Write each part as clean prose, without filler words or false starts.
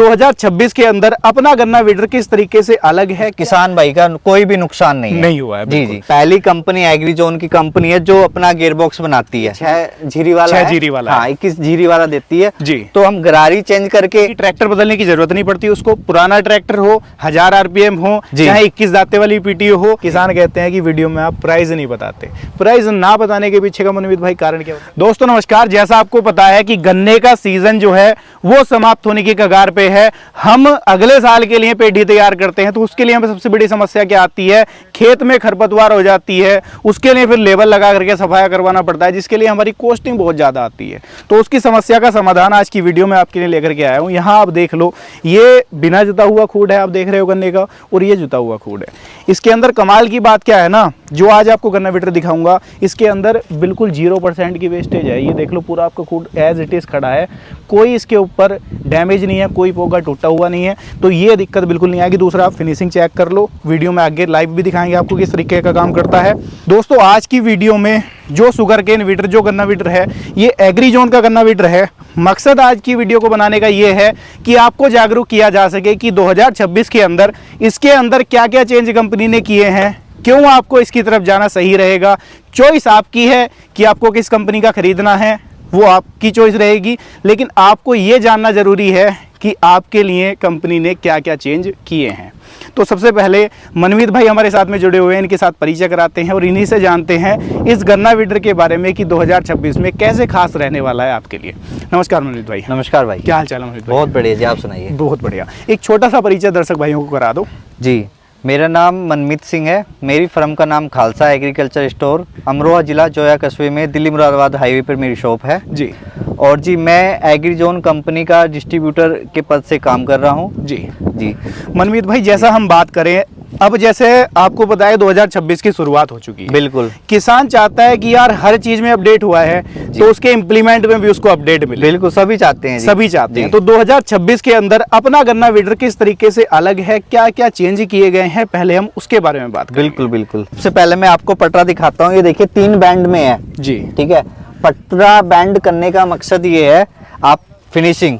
2026 के अंदर अपना गन्ना वीडर किस तरीके से अलग है, किसान भाई का कोई भी नुकसान नहीं हुआ है। जी जी। पहली कंपनी एग्रीजोन की कंपनी है जो अपना गियर बॉक्स बनाती है। 6 जीरी वाला 6 जीरी वाला, हाँ 21 जीरी वाला देती है जी। तो हम गरारी चेंज करके ट्रैक्टर बदलने की जरूरत नहीं पड़ती उसको। पुराना ट्रैक्टर हो, 1000 आरपीएम हो, चाहे 21 दाते वाली पीटीओ हो। किसान कहते हैं कि वीडियो में आप प्राइस नहीं बताते। प्राइस ना बताने के पीछे का मनमीत भाई कारण क्या होता है? दोस्तों नमस्कार, जैसा आपको पता है कि गन्ने का सीजन जो है वो समाप्त होने की कगार पे है। हम अगले साल के लिए पेटी तैयार करते हैं तो उसके लिए हमें सबसे बड़ी समस्या क्या आती है? खेत में खरपतवार हो जाती है, उसके लिए फिर लेबल लगा करके सफाया करवाना पड़ता है, जिसके लिए हमारी कॉस्टिंग बहुत ज्यादा आती है। तो उसकी समस्या का समाधान आज की वीडियो में आपके लिए लेकर के आया हूं। यहाँ आप देख लो, ये बिना जुता हुआ खूड है, आप देख रहे हो गन्ने का, और ये जुता हुआ खूड है। इसके अंदर कमाल की बात क्या है ना, जो आज आपको गन्ना वीडर दिखाऊंगा, इसके अंदर बिल्कुल 0% की वेस्टेज है। ये देख लो, पूरा आपका खूड एज इट इज खड़ा है, कोई इसके ऊपर डैमेज नहीं है, कोई पोगा टूटा हुआ नहीं है, तो ये दिक्कत बिल्कुल नहीं आएगी। दूसरा, आप फिनिशिंग चेक कर लो, वीडियो में आगे लाइव भी दिखाएंगे आपको किस तरीके का काम करता है। दोस्तों आज की वीडियो में जो शुगर केन वीडर, जो गन्ना वीडर है, ये एग्रीजोन का गन्ना वीडर है। मकसद आज की वीडियो को बनाने का ये है कि आपको जागरूक किया जा सके कि 2026 के अंदर इसके अंदर क्या क्या चेंज कंपनी ने किए हैं, क्यों आपको इसकी तरफ जाना सही रहेगा। चॉइस आपकी है कि आपको किस कंपनी का खरीदना है, वो आपकी चॉइस रहेगी, लेकिन आपको ये जानना जरूरी है कि आपके लिए कंपनी ने क्या क्या चेंज किए हैं। तो सबसे पहले मनमीत भाई हमारे साथ में जुड़े हुए हैं, इनके साथ परिचय कराते हैं और इन्हीं से जानते हैं इस गन्ना वीडर के बारे में कि 2026 में कैसे खास रहने वाला है आपके लिए। नमस्कार मनमीत भाई। नमस्कार भाई, क्या हाल चाल है मनमीत भाई? बहुत बढ़िया जी, आप सुनाइए। बहुत बढ़िया। एक छोटा सा परिचय दर्शक भाइयों को करा दो। जी, मेरा नाम मनमीत सिंह है। मेरी फर्म का नाम खालसा एग्रीकल्चर स्टोर, अमरोहा जिला, जोया कस्बे में, दिल्ली मुरादाबाद हाईवे पर मेरी शॉप है जी। और जी मैं एग्रीजोन कंपनी का डिस्ट्रीब्यूटर के पद से काम कर रहा हूँ जी जी। मनमीत भाई, जैसा हम बात करें, अब जैसे आपको पता है 2026 की शुरुआत हो चुकी है। बिल्कुल। किसान चाहता है कि यार हर चीज में अपडेट हुआ है तो उसके इम्प्लीमेंट में भी उसको अपडेट मिले। बिल्कुल, सभी चाहते हैं जी। सभी चाहते हैं। तो 2026 के अंदर अपना गन्ना वीडर किस तरीके से अलग है, क्या क्या चेंज किए गए हैं, पहले हम उसके बारे में बात करेंगे। बिल्कुल बिल्कुल। सबसे पहले मैं आपको पटरा दिखाता हूँ। ये देखिए 3 बैंड में है जी। ठीक है। पटरा बैंड करने का मकसद ये है, आप फिनिशिंग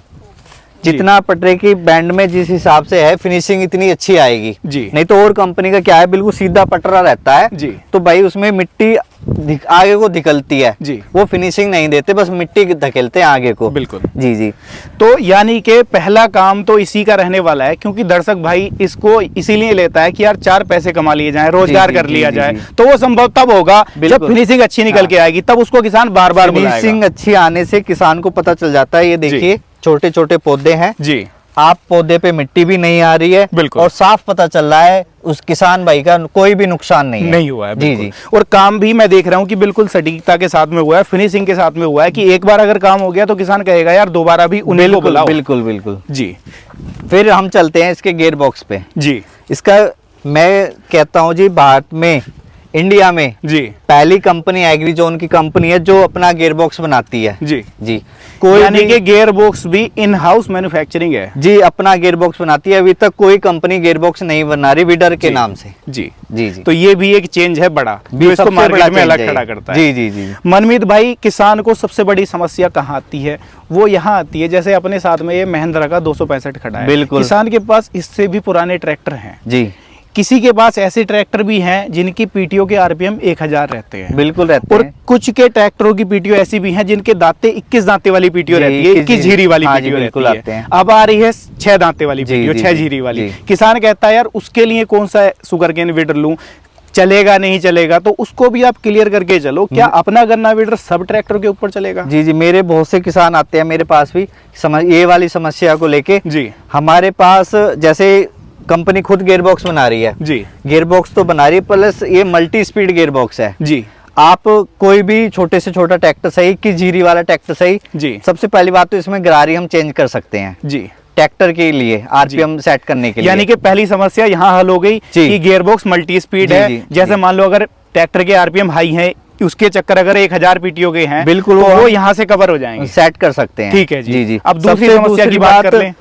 जितना पटरे की बैंड में जिस हिसाब से है, फिनिशिंग इतनी अच्छी आएगी जी। नहीं तो और कंपनी का क्या है, बिल्कुल सीधा पटरा रहता है जी। तो भाई उसमें मिट्टी आगे को निकलती है जी। वो फिनिशिंग नहीं देते, बस मिट्टी धकेलते हैं आगे को। बिल्कुल जी जी। तो यानी कि पहला काम तो इसी का रहने वाला है, क्योंकि दर्शक भाई इसको इसीलिए लेता है कि यार 4 पैसे कमा लिए जाए, रोजगार कर लिया जाए। तो वो संभव तब होगा जब फिनिशिंग अच्छी निकल के आएगी, तब उसको किसान बार बार बुलाएगा। फिनिशिंग अच्छी आने से किसान को पता चल जाता है। ये देखिए छोटे छोटे पौधे हैं जी, आप पौधे पे मिट्टी भी नहीं आ रही है, बिल्कुल, और साफ पता चल रहा है उस किसान भाई का कोई भी नुकसान नहीं हुआ है। जी जी। और काम भी मैं देख रहा हूँ कि बिल्कुल सटीकता के साथ में हुआ है, फिनिशिंग के साथ में हुआ है, कि एक बार अगर काम हो गया तो किसान कहेगा यार दोबारा भी उन्हीं को बुलाओ। बिल्कुल बिल्कुल जी। फिर हम चलते हैं इसके गियर बॉक्स पे जी। इसका मैं कहता हूँ जी, भारत में, इंडिया में जी पहली कंपनी एग्रीजोन की कंपनी है जो अपना गियर बॉक्स बनाती है। जी जी। कोई यानी कि गियर बॉक्स भी इन हाउस मैन्युफैक्चरिंग है जी, अपना गियर बॉक्स बनाती है। अभी तक कोई कंपनी गियर बॉक्स नहीं बना रही वीडर के नाम से। जी जी जी। तो ये भी एक चेंज है बड़ा, जो इसको मार्केट में अलग खड़ा करता है। जी जी जी। मनमीत भाई, किसान को सबसे बड़ी समस्या कहाँ आती है? वो यहाँ आती है, जैसे अपने साथ में ये महिंद्रा का 265 खड़ा है। बिल्कुल। किसान के पास इससे भी पुराने ट्रैक्टर हैं जी। किसी के पास ऐसे ट्रैक्टर भी हैं जिनकी पीटीओ के आरपीएम 1000 रहते हैं। बिल्कुल रहते और हैं। कुछ के ट्रैक्टरों की पीटीओ ऐसी भी हैं जिनके दांते 21 दांते वाली पीटीओ रहती है, 21 जीरी वाली पीटीओ रहती है। अब आ रही है 6 दांते वाली पीटीओ, 6 जीरी वाली। किसान कहता है यार उसके लिए कौन सा शुगर केन वीडर लूं, चलेगा नहीं चलेगा? तो उसको भी आप क्लियर करके चलो, क्या अपना गन्ना वीडर सब ट्रैक्टर के ऊपर चलेगा? जी जी। मेरे बहुत से किसान आते हैं मेरे पास भी ये वाली समस्या को लेके। जी। हमारे पास जैसे कंपनी खुद गियर बॉक्स बना रही है जी, गियर बॉक्स तो बना रही है, प्लस ये मल्टी स्पीड गियर बॉक्स है जी। आप कोई भी छोटे से छोटा ट्रैक्टर सही, 21 जीरी वाला ट्रैक्टर सही जी। सबसे पहली बात तो इसमें गरारी हम चेंज कर सकते हैं जी, ट्रैक्टर के लिए, आरपीएम सेट करने के लिए। यानी कि पहली समस्या यहाँ हल हो गई कि गियर बॉक्स मल्टी स्पीड है। जैसे मान लो अगर ट्रैक्टर के आरपीएम हाई है, उसके चक्कर अगर 1000 पीटीओ के हैं, बिल्कुल तो वो यहाँ से कवर हो जाएंगे, सेट कर सकते हैं। ठीक है जी। जी जी। अब दूसरी समस्या की बात कर लें।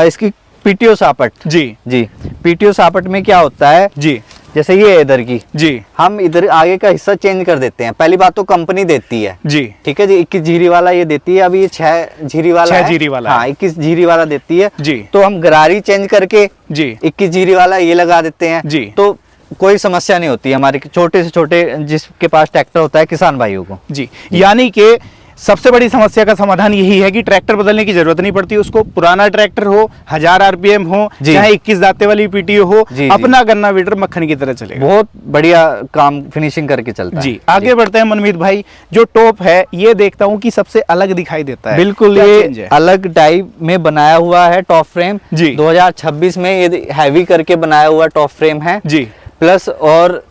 इसकी पीटीओ सापट। जी जी। पीटीओ सापट में क्या होता है जी, जैसे ये है इधर की, जी हम इधर आगे का हिस्सा चेंज कर देते हैं। पहली बात तो कंपनी देती है, जी ठीक है जी, 21 जीरी वाला ये देती है, अभी ये 6 जीरी वाला 6 है। जीरी वाला हाँ, 21 जीरी वाला देती है जी तो हम गरारी चेंज करके जी 21 जीरी वाला ये लगा देते हैं जी। तो कोई समस्या नहीं होती हमारे छोटे से छोटे जिसके पास ट्रैक्टर होता है किसान भाइयों को। जी, यानी कि सबसे बड़ी समस्या का समाधान यही है कि ट्रैक्टर बदलने की जरूरत नहीं पड़ती उसको। पुराना ट्रैक्टर हो, 1000 आरपीएम हो, जी। चाहे 21 दाते वाली पीटीओ हो, जी, जी। अपना गन्ना वीडर मक्खन की तरह चलेगा। बहुत बढ़िया काम फिनिशिंग करके चलता है। जी, आगे बढ़ते हैं मनमीत भाई। जो टॉप है ये देखता हूँ कि सबसे अलग दिखाई देता है, बिल्कुल क्या ये चेंज है? अलग टाइप में बनाया हुआ है टॉप फ्रेम। जी। 2026 में ये हैवी करके बनाया हुआ टॉप फ्रेम है। जी प्लस और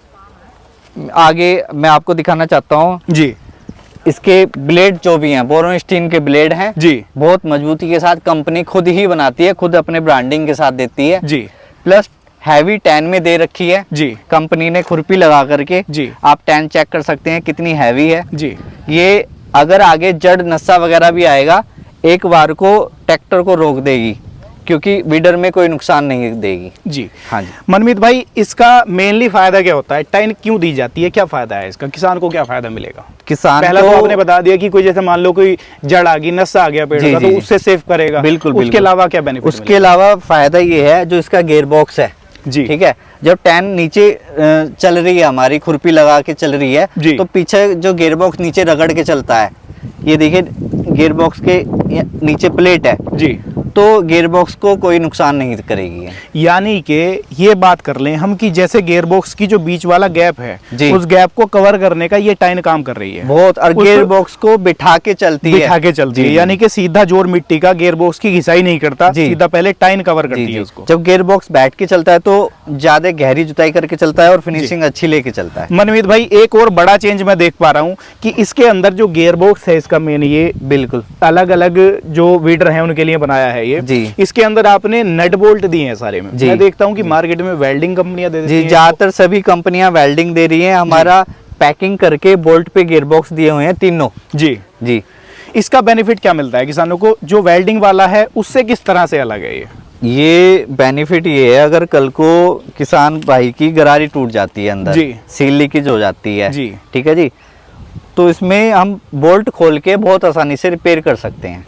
आगे मैं आपको दिखाना चाहता हूँ, जी इसके ब्लेड जो भी हैं बोरोस्टीन के ब्लेड हैं, जी बहुत मजबूती के साथ कंपनी खुद ही बनाती है, खुद अपने ब्रांडिंग के साथ देती है। जी प्लस हैवी टैन में दे रखी है जी कंपनी ने, खुरपी लगा करके। जी आप टैन चेक कर सकते हैं कितनी हैवी है जी ये। अगर आगे जड़ नस्सा वगैरह भी आएगा एक बार को ट्रैक्टर को रोक देगी, क्योंकि वीडर में कोई नुकसान नहीं देगी। जी। हाँ जी। मनमीत भाई, इसका मेनली फायदा क्या होता है? टाइन क्यों दी जाती है? क्या फायदा है इसका? किसान को क्या फायदा मिलेगा? किसान पहला को तो आपने बता दिया कि कोई जैसे मान लो कोई जड़ आ गई, नस्सा आ गया पेड़ जी, का, जी, तो जी। उससे सेव करेगा। बिल्कुल उसके बिल्कुल। अलावा क्या बेनिफिट? उसके अलावा फायदा ये है जो इसका गियर बॉक्स है, जी ठीक है, जब टैन नीचे चल रही है हमारी, खुरपी लगा के चल रही है, जी। तो पीछे जो गियर बॉक्स नीचे रगड़ के चलता है, ये देखिए गियर बॉक्स के नीचे प्लेट है, जी, तो गियर बॉक्स को कोई नुकसान नहीं करेगी ये। यानी कि ये बात कर लें हम कि जैसे गियरबॉक्स की जो बीच वाला गैप है, जी। उस गैप को कवर करने का ये टाइन काम कर रही है बहुत। और उस- गियर बॉक्स को बिठा के चलती है, बिठा के चलती जी, है, जी। यानी कि सीधा जोर मिट्टी का गियरबॉक्स की घिसाई नहीं करता, जी। सीधा पहले टाइन कवर जी, करती जी। है उसको। जब गियर बॉक्स बैठ के चलता है तो ज्यादा गहरी जुताई करके चलता है और फिनिशिंग अच्छी लेके चलता है। मनमीत भाई, एक और बड़ा चेंज मैं देख पा रहा हूँ कि इसके अंदर जो गियरबॉक्स है इसका मेन, ये बिल्कुल अलग अलग जो वीडर हैं उनके लिए बनाया है ये। जी। इसके अंदर आपने नट बोल्ट दिए हैं सारे में। जी। मैं देखता हूँ कि मार्केट में वेल्डिंग कंपनियां दे देती जी, हैं। ज्यादातर सभी कंपनियां वेल्डिंग दे रही हैं, हमारा पैकिंग करके बोल्ट पे गियर बॉक्स दिए हुए हैं तीनों। जी। जी। इसका बेनिफिट क्या मिलता है किसानों को? जो वेल्डिंग वाला है उससे किस तरह से अलग है ये बेनिफिट ये है, अगर कल को किसान भाई की गरारी टूट जाती है अंदर, जी। सील लीकेज हो जाती है, जी। ठीक है जी, तो इसमें हम बोल्ट खोल के बहुत आसानी से रिपेयर कर सकते हैं।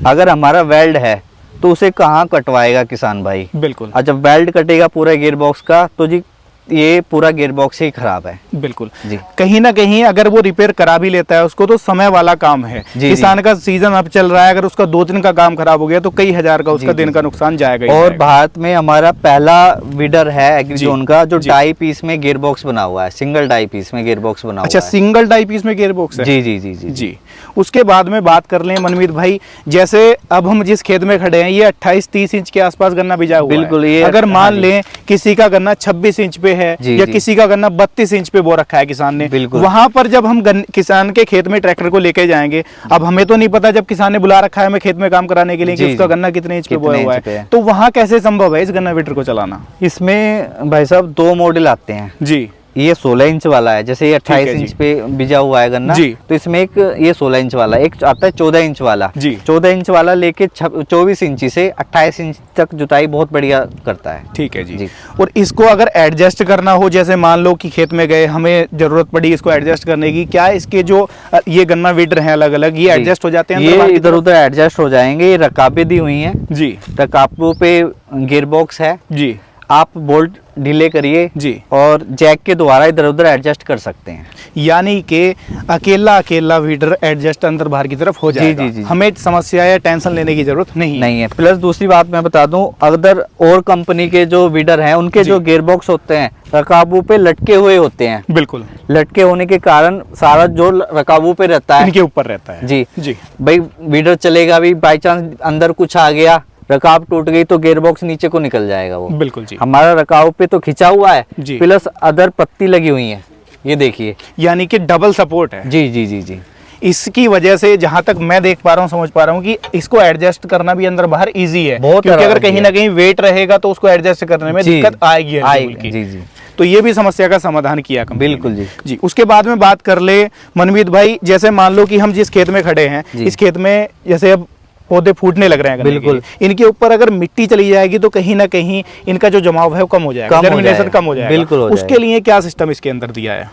अगर हमारा वेल्ड है तो उसे कहाँ कटवाएगा किसान भाई? बिल्कुल और जब वेल्ड कटेगा पूरा गियर बॉक्स का तो जी ये पूरा गियर बॉक्स ही खराब है। बिल्कुल जी। कहीं ना कहीं अगर वो रिपेयर करा भी लेता है उसको, तो समय वाला काम है। जी, किसान का सीजन अब चल रहा है, अगर उसका 2 दिन का काम खराब हो गया तो कई हजार का उसका जी, दिन जी। का नुकसान जाएगा ही और जाएगा। भारत में हमारा पहला वीडर है एग्रीजोन का जो जी। डाई पीस में गियर बॉक्स बना हुआ है, सिंगल डाई पीस में गियर बॉक्स बना अच्छा, हुआ है। सिंगल टाइप इसमें गियर बॉक्स है? जी जी जी जी जी। उसके बाद में बात कर लें मनमीत भाई, जैसे अब हम जिस खेत में खड़े हैं ये 28-30 इंच के आसपास गन्ना बिजा हुआ बिल्कुल, है। ये अगर हाँ मान जी। लें किसी का गन्ना 26 इंच पे है जी, या जी। किसी का गन्ना 32 इंच पे बो रखा है किसान ने, बिल्कुल। वहां पर जब हम किसान के खेत में ट्रैक्टर को लेके जाएंगे, अब हमें तो नहीं पता जब किसान ने बुला रखा है हमें खेत में काम कराने के लिए कि जी, उसका जी। गन्ना कितने इंच पे कितने बोया हुआ इंच पे है, है। तो वहां कैसे संभव है इस गन्ना वीडर को चलाना? इसमें भाई साहब 2 मॉडल आते हैं। जी ये 16 इंच वाला है, जैसे ये 28 है जी। इंच पे बिजा हुआ है गन्ना, जी। तो इसमें एक ये 16 इंच वाला, एक आता है 14 इंच वाला। जी। 14 इंच वाला लेके 24 इंची से 28 इंच तक जुताई बहुत बढ़िया करता है। ठीक है जी। जी। और इसको अगर एडजस्ट करना हो, जैसे मान लो कि खेत में गए, हमें जरूरत पड़ी इसको एडजस्ट करने की, क्या इसके जो ये गन्ना वीडर हैं अलग अलग, ये जी। एडजस्ट हो जाते हैं? ये इधर उधर एडजस्ट हो जाएंगे, ये रकाबे दी हुई हैं, जी रकाबों पे गियर बॉक्स है, जी आप बोल्ट ढीले करिए जी। और जैक के द्वारा इधर उधर एडजस्ट कर सकते हैं। यानी कि अकेला वीडर एडजस्ट अंदर बाहर की तरफ हो जाएगा। जी, जी। हमें समस्या या टेंशन लेने की जरूरत नहीं है। प्लस दूसरी बात मैं बता दूं, अगर और कंपनी के जो वीडर हैं उनके जी। जो गियर बॉक्स होते हैं रकाबों पे लटके हुए होते हैं। बिल्कुल लटके होने के कारण सारा जो रकाबों पे रहता है इनके ऊपर रहता है। जी जी भाई, वीडर चलेगा भी, बाई चांस अंदर कुछ आ गया, रकाब टूट गई तो गियर बॉक्स नीचे को निकल जाएगा वो। बिल्कुल जी। हमारा रकाब पे तो खिंचा हुआ है, जी। प्लस अदर पत्ती लगी हुई है, ये देखिए। यानी कि डबल सपोर्ट है। जी जी जी जी। इसकी वजह से जहां तक मैं देख पा रहा हूँ, समझ पा रहा हूँ कि इसको एडजस्ट करना भी अंदर बाहर इजी है, बहुत क्योंकि अगर आराम कहीं है। ना कहीं वेट रहेगा तो उसको एडजस्ट करने में जी। दिक्कत आएगी आएगी, की। जी जी। तो ये भी समस्या का समाधान किया कंपनी ने। बिल्कुल जी। जी। उसके बाद में बात कर ले मनमीत भाई, जैसे मान लो कि हम जिस खेत में खड़े हैं, जी। इस खेत में जैसे अब पौधे फूटने लग रहे हैं गन्ने के बिल्कुल। लिए। इनके ऊपर अगर मिट्टी चली जाएगी तो कहीं ना कहीं इनका जो जमाव है वो कम हो जाएगा, कम हो जर्मिनेशन जाएगा। कम हो जाएगा। बिल्कुल हो उसके लिए क्या सिस्टम इसके अंदर दिया है?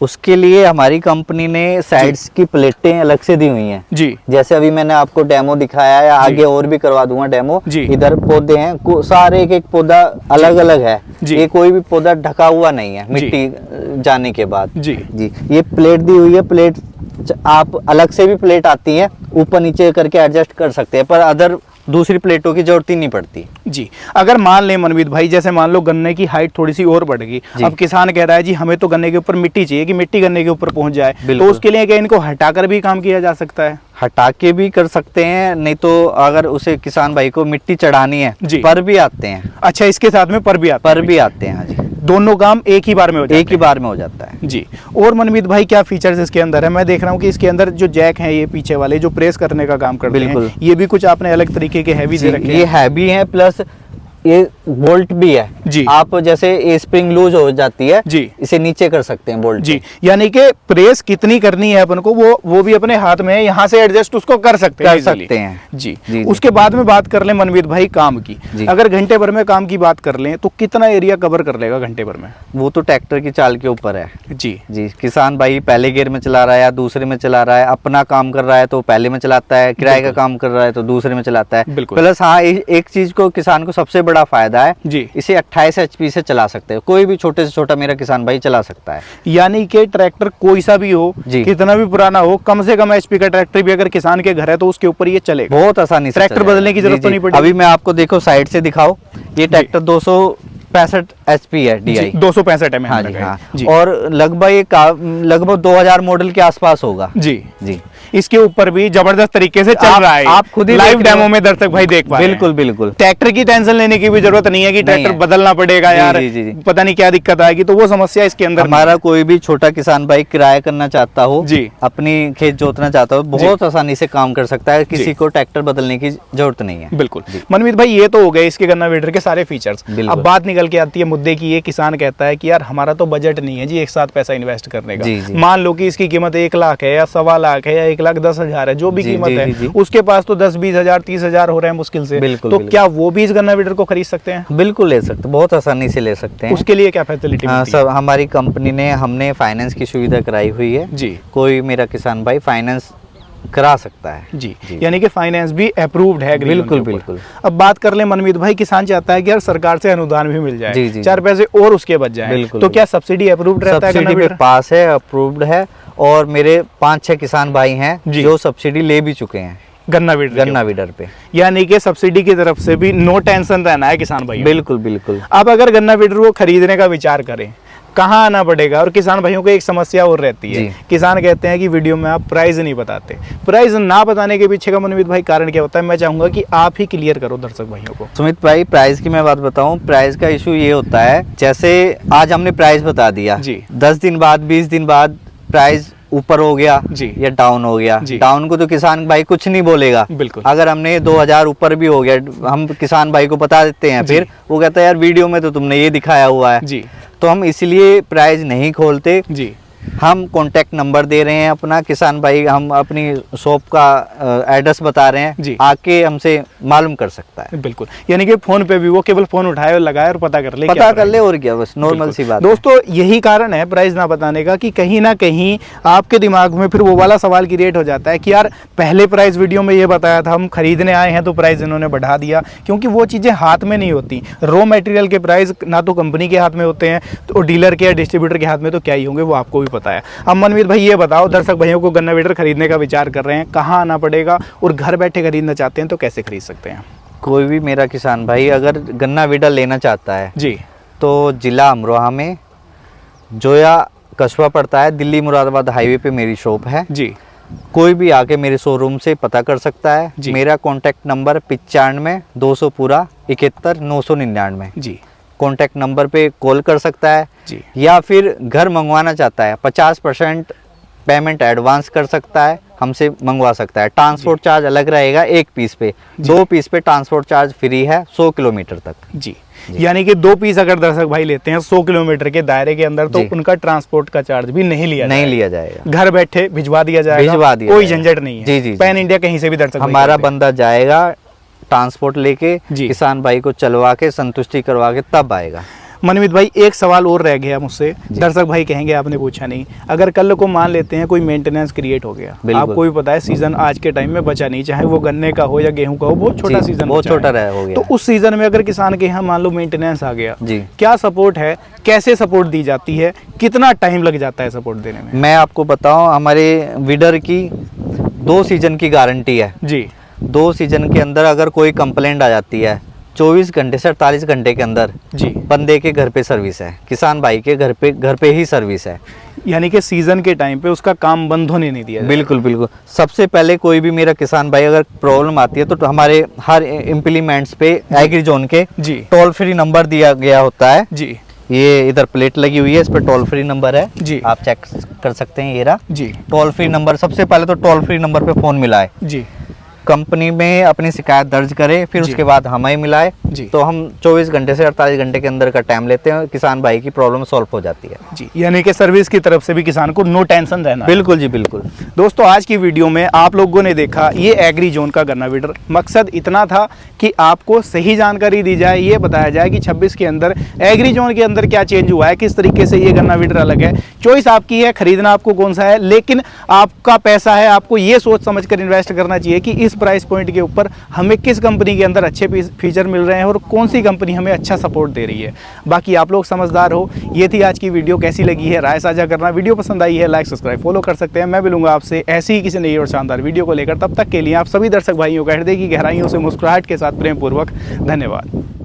उसके लिए हमारी कंपनी ने साइड्स की प्लेटें अलग से दी हुई हैं। जी जैसे अभी मैंने आपको डेमो दिखाया है, आगे और भी करवा दूंगा डेमो। जी। इधर पौधे हैं, सारे एक एक पौधा अलग अलग है। जी। ये कोई भी पौधा ढका हुआ नहीं है मिट्टी जाने के बाद। जी जी, ये प्लेट दी हुई है। प्लेट आप अलग से भी प्लेट आती है, ऊपर नीचे करके एडजस्ट कर सकते हैं, पर अदर दूसरी प्लेटों की जरूरत ही नहीं पड़ती। जी। अगर मान लें मनमीत भाई, जैसे मान लो गन्ने की हाइट थोड़ी सी और बढ़ गई, जी। अब किसान कह रहा है जी हमें तो गन्ने के ऊपर मिट्टी चाहिए कि मिट्टी गन्ने के ऊपर पहुंच जाए, तो बिल्कुल। उसके लिए क्या इनको हटाकर भी काम किया जा सकता है? हटा के भी कर सकते हैं, नहीं तो अगर उसे किसान भाई को मिट्टी चढ़ानी है, जी। पर भी आते हैं। अच्छा, इसके साथ में पर भी आता पर भी आते हैं, हाँ जी। दोनों काम एक ही बार में हो जाते एक ही बार में हो जाता है। जी। और मनमीत भाई क्या फीचर्स इसके अंदर है? मैं देख रहा हूँ कि इसके अंदर जो जैक हैं, ये पीछे वाले जो प्रेस करने का काम करते हैं, बिल्कुल। ये भी कुछ आपने अलग तरीके के हैवी दे रखे ये हैं। हैवी है, प्लस ये बोल्ट भी है। जी। आप जैसे ये स्प्रिंग लूज हो जाती है, जी। इसे नीचे कर सकते हैं बोल्ट। जी, यानी कि प्रेस कितनी करनी है अपन को वो भी अपने हाथ में है, यहाँ से एडजस्ट उसको कर सकते हैं, कर easily। सकते हैं। जी। जी। उसके बाद में बात कर लें मनवीर भाई काम की। जी। अगर घंटे भर में काम की बात कर लें तो कितना एरिया कवर कर लेगा घंटे भर में? वो तो ट्रैक्टर की चाल के ऊपर है। जी जी, किसान भाई पहले गियर में चला रहा है या दूसरे में चला रहा है, अपना काम कर रहा है तो पहले में चलाता है, किराए का काम कर रहा है तो दूसरे में चलाता है। बिल्कुल। प्लस हाँ, एक चीज को किसान को सबसे बड़ा फायदा है, जी। इसे 28 HP से चला सकते हैं। कोई भी छोटे से छोटा मेरा किसान भाई चला सकता है। यानी कि ट्रैक्टर कोई सा भी हो, जी। कितना भी पुराना हो, कम से कम HP का ट्रैक्टर भी अगर किसान के घर है तो उसके ऊपर ये चलेगा, बहुत आसानी से ट्रैक्टर चलेगा। बदलने की जी, जरूरत तो जी। नहीं पड़ेगी। अभी मैं आपको देखो साइड से दिखाओ, ये ट्रैक्टर 265 HP है DI। 265 mm हाँ का जी, है। हाँ। जी। और लगभग 2000 मॉडल के आसपास होगा। जी जी। इसके ऊपर भी जबरदस्त तरीके से चल रहा है। आप खुद ही लाइव देख रहे हो। डेमो में दर्शक भाई देख पा रहे हैं। बिल्कुल बिल्कुल। ट्रैक्टर की टेंशन लेने की भी जरूरत नहीं है कि ट्रैक्टर है। बदलना पड़ेगा जी, यार, जी, जी, जी। पता नहीं क्या दिक्कत आएगी, तो वो समस्या इसके अंदर हमारा कोई भी छोटा किसान भाई किराया करना चाहता हो, जी। अपनी खेत जोतना चाहता हो, बहुत आसानी से काम कर सकता है। जी। किसी को ट्रैक्टर बदलने की जरूरत नहीं है। बिल्कुल। मनमीत भाई, ये तो हो गए इसके गन्ना वीडर के सारे फीचर्स। बिल्कुल। अब बात निकल के आती है मुद्दे की, ये किसान कहता है कि यार हमारा तो बजट नहीं है जी एक साथ पैसा इन्वेस्ट करने का। जी, जी। मान लो कि इसकी कीमत 1 लाख है या 1.25 लाख है या 1,10,000 है, जो भी जी, कीमत जी, है, जी, जी। उसके पास तो 10-20,000 30,000 हो रहे हैं मुश्किल से। बिल्कुल, तो बिल्कुल। क्या वो भी इस गन्ना वीडर को खरीद सकते हैं? बिल्कुल ले सकते, बहुत आसानी से ले सकते हैं। उसके लिए क्या फैसिलिटी हाँ, मिलती है? सब हमारी कंपनी ने हमने फाइनेंस की सुविधा कराई हुई है। जी। कोई मेरा किसान भाई फाइनेंस करा सकता है। जी, जी। यानी कि फाइनेंस भी अप्रूव्ड है ग्रीन बिल्कुल, लोन के ऊपर। बिल्कुल। अब बात कर ले मनमीत भाई, किसान चाहता है कि यार सरकार से अनुदान भी मिल जाए, जी, जी, 4 पैसे और उसके बच जाए, बिल्कुल, तो क्या सब्सिडी अप्रूव्ड रहता है? सब्सिडी गन्ना पे वीडर? पास है, अप्रूव्ड है, और मेरे 5-6 किसान भाई हैं जी। जो सब्सिडी ले भी चुके हैं गन्ना वीडर के गन्ना ऊपर। वीडर पे। यानी कि सब्सिडी की तरफ से भी नो टेंशन रहना है किसान भाई। बिल्कुल बिल्कुल। अब अगर गन्ना वीडर को खरीदने का विचार करें, कहाँ आना पड़ेगा? और किसान भाइयों को एक समस्या और रहती है, जी। किसान कहते हैं कि वीडियो में आप प्राइस नहीं बताते। प्राइस ना बताने के पीछे का मनमीत भाई कारण क्या होता है? मैं चाहूंगा कि आप ही क्लियर करो दर्शक भाइयों को। सुमित भाई, प्राइस की मैं बात बताऊं, प्राइस का इशू ये होता है, जैसे आज हमने प्राइस बता दिया, जी। 10 दिन बाद 20 दिन बाद प्राइस ऊपर हो गया जी। या डाउन हो गया। जी। डाउन को तो किसान भाई कुछ नहीं बोलेगा। बिल्कुल। अगर हमने 2000 ऊपर भी हो गया, हम किसान भाई को बता देते हैं, जी। फिर वो कहता है यार वीडियो में तो तुमने ये दिखाया हुआ है। जी। तो हम इसलिए प्राइस नहीं खोलते। जी। हम कॉन्टैक्ट नंबर दे रहे हैं अपना, किसान भाई हम अपनी शॉप का एड्रेस बता रहे हैं, जी। आके हमसे मालूम कर सकता है। बिल्कुल, यानी कि फोन पे भी वो केवल फोन उठाए और लगाए और पता कर ले, पता क्या कर प्राइस ले, है। और क्या, बस नॉर्मल बिल्कुल। सी बात है। दोस्तों, यही कारण है प्राइस ना बताने का कि कहीं ना कहीं आपके दिमाग में फिर वो वाला सवाल क्रिएट हो जाता है कि यार पहले प्राइस वीडियो में ये बताया था, हम खरीदने आए हैं तो प्राइस इन्होंने बढ़ा दिया, क्योंकि वो चीज़ें हाथ में नहीं होती। रॉ मटेरियल के प्राइस ना तो कंपनी के हाथ में होते हैं, तो डीलर के या डिस्ट्रीब्यूटर के हाथ में तो क्या ही होंगे, वो आपको भी पता है। अब मनमीत भाई ये बताओ, दर्शक भाइयों को गन्ना वीडर खरीदने का विचार कर रहे हैं, कहाँ आना पड़ेगा, और घर बैठे खरीदना चाहते हैं तो कैसे खरीद सकते हैं? कोई भी मेरा किसान भाई अगर गन्ना वीडर लेना चाहता है जी। तो जिला अमरोहा में जोया कस्बा पड़ता है, दिल्ली मुरादाबाद हाईवे पे मेरी शॉप है। जी। कोई भी आके मेरे शोरूम से पता कर सकता है। जी। मेरा कॉन्टैक्ट नंबर 95 200 पूरा 71 999। जी। कॉन्टैक्ट नंबर पे कॉल कर सकता है, जी। या फिर घर मंगवाना चाहता है 50% पेमेंट एडवांस कर सकता है, हमसे मंगवा सकता है। ट्रांसपोर्ट चार्ज अलग रहेगा एक पीस पे, 2 पीस पे ट्रांसपोर्ट चार्ज फ्री है 100 किलोमीटर तक। जी, यानी कि 2 पीस अगर दर्शक भाई लेते हैं 100 किलोमीटर के दायरे के अंदर तो उनका ट्रांसपोर्ट का चार्ज भी नहीं लिया जाएगा। घर बैठे भिजवा दिया जाएगा, कोई झंझट नहीं है। जी जी, पैन इंडिया कहीं से भी दर्शक हमारा बंदा जाएगा ट्रांसपोर्ट लेके, किसान भाई को चलवा के संतुष्टि करवा के तब आएगा। मनमीत भाई एक सवाल और रह गया मुझसे, दर्शक भाई कहेंगे आपने पूछा नहीं। अगर कल को मान लेते हैं कोई मेंटेनेंस क्रिएट हो गया, आपको भी पता है सीजन आज के टाइम में बचा नहीं, चाहे वो गन्ने का हो या गेहूं का हो, बहुत छोटा सीजन, बहुत छोटा हो गया। तो उस सीजन में अगर किसान के यहाँ मान लो मेंटेनेंस आ गया, क्या सपोर्ट है, कैसे सपोर्ट दी जाती है, कितना टाइम लग जाता है सपोर्ट देने में? मैं आपको बताऊं, हमारे विडर की 2 सीजन की गारंटी है जी। 2 सीजन के अंदर अगर कोई कंप्लेंट आ जाती है 24 घंटे से 48 घंटे के अंदर जी बंदे के घर पे सर्विस है, किसान भाई के घर पे ही सर्विस है। यानी कि सीजन के टाइम पे उसका काम बंद होने नहीं दिया। बिल्कुल बिल्कुल। सबसे पहले कोई भी मेरा किसान भाई अगर प्रॉब्लम आती है तो हमारे हर इम्प्लीमेंट्स पे एग्री जोन के जी टोल फ्री नंबर दिया गया होता है जी। ये इधर प्लेट लगी हुई है, इस पर टोल फ्री नंबर है जी, आप चेक कर सकते हैं। ये रहा जी टोल फ्री नंबर। सबसे पहले तो टोल फ्री नंबर पे फोन मिलाए जी, कंपनी में अपनी शिकायत दर्ज करे, फिर उसके बाद हमें मिलाए जी। तो हम 24 घंटे से 48 घंटे के अंदर का टाइम लेते हैं, किसान भाई की प्रॉब्लम सॉल्व हो जाती है जी। यानी कि सर्विस की तरफ से भी किसान को नो टेंशन रहना। बिल्कुल जी बिल्कुल। दोस्तों आज की वीडियो में आप लोगों ने देखा ये एग्री जोन का गन्ना वीडर। मकसद इतना था कि आपको सही जानकारी दी जाए, ये बताया जाए कि 26 के अंदर एग्री जोन के अंदर क्या चेंज हुआ है, किस तरीके से ये गन्ना वीडर अलग है। चॉइस आपकी है, खरीदना आपको कौन सा है, लेकिन आपका पैसा है, आपको ये सोच समझ कर इन्वेस्ट करना चाहिए कि इस प्राइस पॉइंट के ऊपर हमें किस कंपनी के अंदर अच्छे फीचर मिल रहे हैं और कौन सी कंपनी हमें अच्छा सपोर्ट दे रही है। बाकी आप लोग समझदार हो। ये थी आज की वीडियो, कैसी लगी है राय साझा करना। वीडियो पसंद आई है लाइक सब्सक्राइब फॉलो कर सकते हैं। मैं मिलूंगा आपसे ऐसी ही किसी नई और शानदार वीडियो को लेकर। तब तक के लिए आप सभी दर्शक भाइयों का हृदय की गहराइयों से मुस्कुराहट के साथ प्रेम पूर्वक धन्यवाद।